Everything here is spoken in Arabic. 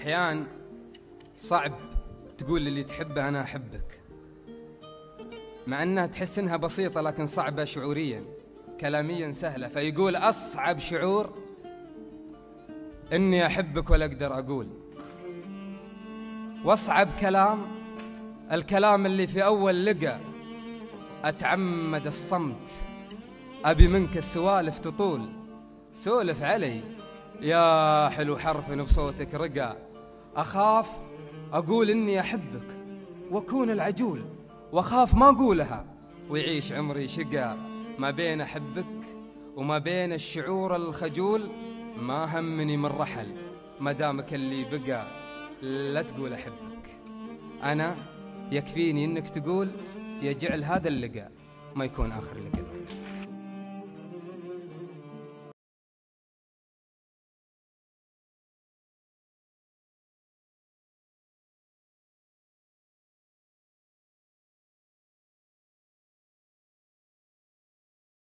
أحيان صعب تقول للي تحبه أنا أحبك، مع أنها تحس إنها بسيطة لكن صعبة شعوريا. كلاميا سهلة، فيقول أصعب شعور إني أحبك ولا أقدر أقول. وأصعب كلام الكلام اللي في أول لقى أتعمد الصمت، أبي منك السوالف تطول. سولف علي يا حلو حرف بصوتك رقى، أخاف أقول إني أحبك وأكون العجول، وأخاف ما أقولها ويعيش عمري شقى. ما بين أحبك وما بين الشعور الخجول، ما همني من رحل ما دامك اللي بقى. لا تقول أحبك، أنا يكفيني إنك تقول يجعل هذا اللقاء ما يكون آخر لقاء.